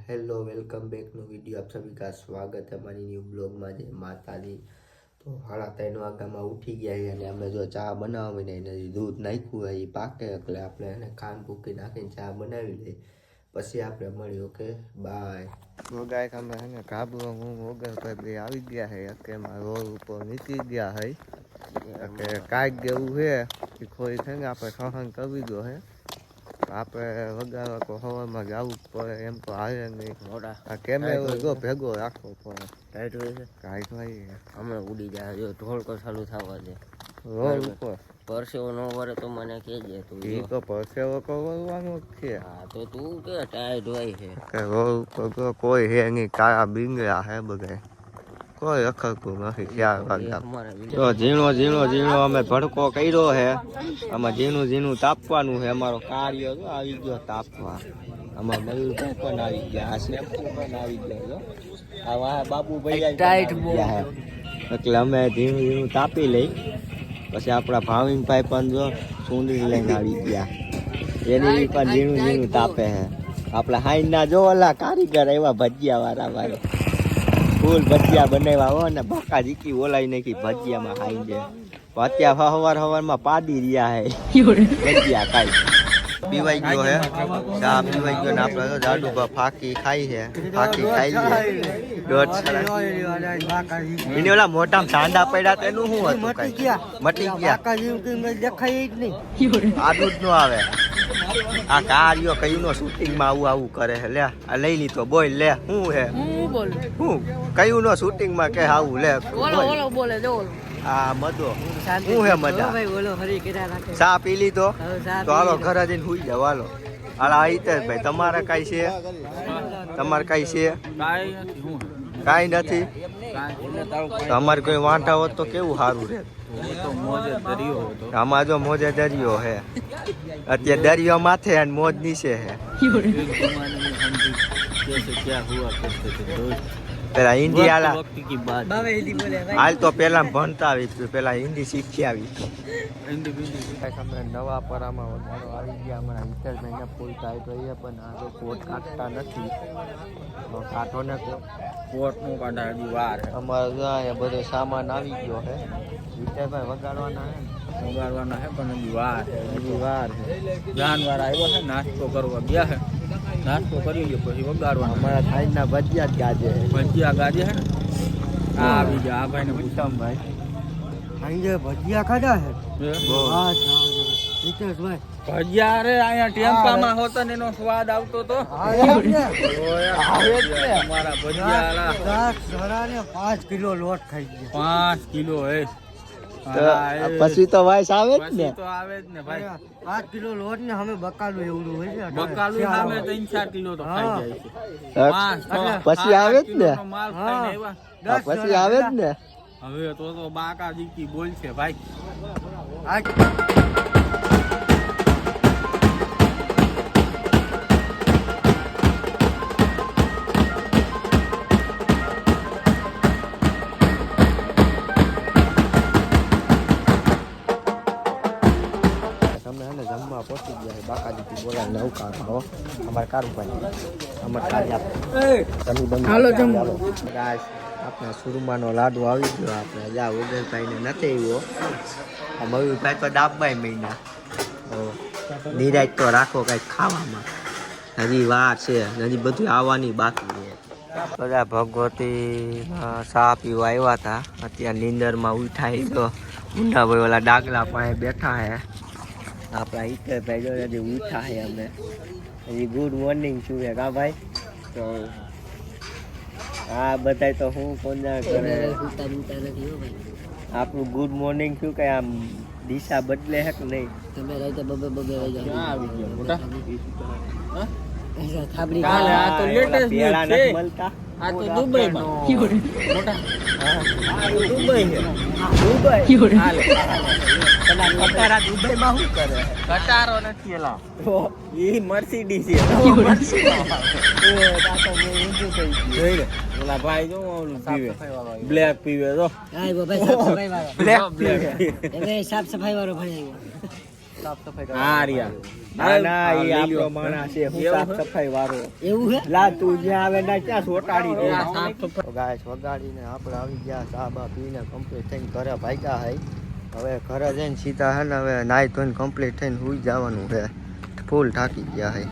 Hello welcome back नो video आप सभी का स्वागत है हमारी न्यू ब्लॉग में जय माता दी। तो 3:30 વાગ્યામાં ઉઠી ગયા છે અને અમે જો ચા બનાવીને એને દૂધ નાખ્યું હોય એ પાકે એટલે આપણે એને ખાંડ ભૂકી નાખીને ચા બનાવી લઈએ પછી આપણે મળીએ ઓકે બાય। તો ગાય અમે હે ને કાબુ હું વગર ભાઈ આવી ગયા છે કે માં રોડ ઉપર નીકળી ગયા છે કે કાંઈક જેવું છે કે કોઈ છે ને આપણે સહન કરી દો છે આપણે વગાડવા તો હવામાં જવું પડે એમ તો હાલે નહીં આ કેમેરો જો ભેગો રાખવો પડે ટાઈટ હોય છે ટાઈટ હોય હમણાં ઉડી જાય જો ઢોળકો ચાલુ થવા દે રોડ ઉપર પરસેવો ન વરે તો મને કહેજે તું એ તો પરસેવો કરવાનો જ છે હા તો તું કે ટાઈટ હોય છે કે રોડ ઉપર કોઈ હે નહીં કાળા બીંગડા હે બધા કોઈ રખડતું નથી 4 વાગ્યા તો ઝીણો ઝીણો ઝીણો અમે ભડકો કર્યો છે આમાં ઝીણું ઝીણું તાપવાનું છે અમારો કાર્ય તો આવી ગયો તાપવા આમાં મયુરભાઈ પણ આવી ગયા આ શેમ્પુ પણ આવી ગયો આ વાહ બાબુભાઈ ટાઈટ ગયા એટલે અમે ઝીણું ઝીણું તાપી લઈ પછી આપણા ભાવિનભાઈ પણ જો સુંદરી લઈને આવી ગયા એની પણ ઝીણું ઝીણું તાપે છે આપણા હાઈના જો ઓલા કારીગર એવા ભજીયા વાળા ભાઈ ફૂલ ભજીયા બનાવ્યા હો ને બાકા જીકી ઓલાઈ નાખી ભજીયામાં ખાઈ જાય અત્યારે હવારમાં પાડી રહ્યા હે ભજીયા ખાઈ પીવાઈ ગયો હે ચા પીવાઈ ગયો ને આપણે જાડુભા ફાકી ખાઈ છે ફાકી ખાઈ લે એને ઓલા મોટામાં સાંડા પડ્યા તો એનું શું હતું મટી ગયા દેખાય જ નહીં આદું જ નો આવે આ કાર્યો કયું નો શૂટિંગમાં આવું કરે છે લે આ લઈ લીધો બોલ લે શું હે હું કયું નો શૂટિંગમાં કે આવું લે બોલે આ મદો શું હે મજા ચા પી લીધો તો હાલો ઘરે જઈને સુઈ જાવ હાલો હાલા હિતેશભાઈ તમારે કઈ છે તમારે કઈ છે કાંઈ નથી અમારે કોઈ વાંટા હોત તો કેવું સારું રહે આમાં જો મોજે દરિયો હે અત્યારે દરિયો માથે અને મોજ નીચે હે પેલા હિન્દી હાલ તો પેલા ભણતા આવી પેલા હિન્દી શીખી આવી અમે નવા પરામાં વધારો આવી ગયા અમારા હિતેશભાઈને ફૂલ ટાઈટ રહીએ પણ આ તો કોટ કાઢતા નથી કાઢો ને કોટ નું કાઢા હજી વાર અમારે અહીંયા બધો સામાન આવી ગયો હે હિતેશભાઈ વગાડવાના હે પણ હજી વાર છે જાનવાર આવ્યો છે નાસ્તો કરવા ગયા છે નાસ્તો કરી લ્યો પછી વગાડવા અમારા થાઈના ભજીયા જ ગાજે હે ને આ આવી ગયા આ ભાઈને પૂછામ ભાઈ ખાઈ ભજીયા ખાધા હે ભજીયા રે અહીંયા ટેમ્પામાં હોતો ને એનો સ્વાદ આવતો તો અમારા ભજીયા 5 કિલો લોટ ખાઈ ગયા 5 કિલો હે પછી તો વાઈસ આવે જ ને ભાઈ 5 કિલો લોટ ને અમે બકાલું એવડું હોય છે બકાલું સામે 3-4 કિલો તો ખાઈ જાય છે પછી આવે જ ને પછી આવે જ ને હવે તો બાકા જીકી બોલ છે ભાઈ જમવા પહોંચી ગયા બાકાજી બોલાવીને અવકાશ હો અમારે કારુભાઈ અમારે કાઢી આપણે સુરમાનો લાડુ આવી ગયો આપણે જા ઉદયભાઈને નથી આવ્યો મયુરભાઈ તો ડાબભાઈ મહિના નિરાજ તો રાખો કંઈક ખાવામાં હજી વાર છે હજી બધું આવવાની બાકી છે બધા ભગવતી ચા પીવા આવ્યા હતા અત્યારે નીંદરમાં ઉઠાઈ તો ઊંડાભાઈ ઓલા ડાગલા પાસે બેઠા હે આપણા હિતેશભાઈ જો હજી ઉઠા છે અમે હજી ગુડ મોર્નિંગ શું છે કા ભાઈ તો આ બધા તો હું કોણ કરે આપણું ગુડ મોર્નિંગ શું કઈ આમ દિશા બદલે હે કે નહીં તમે રાતે બબે આવી ગયો મોટા થાબડી કાલે આ તો લેટેસ્ટ ન્યૂઝ છે મળતા આ તો દુબઈ માં મોટા આ દુબઈ છે દુબઈ હાલે કલા કટારા દુબઈ માં શું કરે કટારો નથી એલા ઈ મર્સિડીઝ છે ઓલા ભાઈ જો ઓલું પીવે બ્લેક પીવે તો ભાઈ સાફ સફાઈ વાળો બ્લેક પીવે સાફ સફાઈ વાળો ભાઈ આવ્યો સાફ સફાઈ હા રિયા ના ના એ આપણો માણસ છે હું સાફ સફાઈ વાળો એવું હે લા તું જ્યાં આવે ના ક્યાં સોટાડી દે સાફ સફાઈ તો ગાય વગાડીને આપણે આવી ગયા ચા બા પીને કમ્પ્લીટ થઈને ઘરે ભાગ્યા હઈ હવે ઘરે જઈને સીધા હે ને હવે નાઈ ધોઈને કમ્પ્લીટ થઈને સુઈ જવાનું છે ફૂલ થાકી ગયા હઈ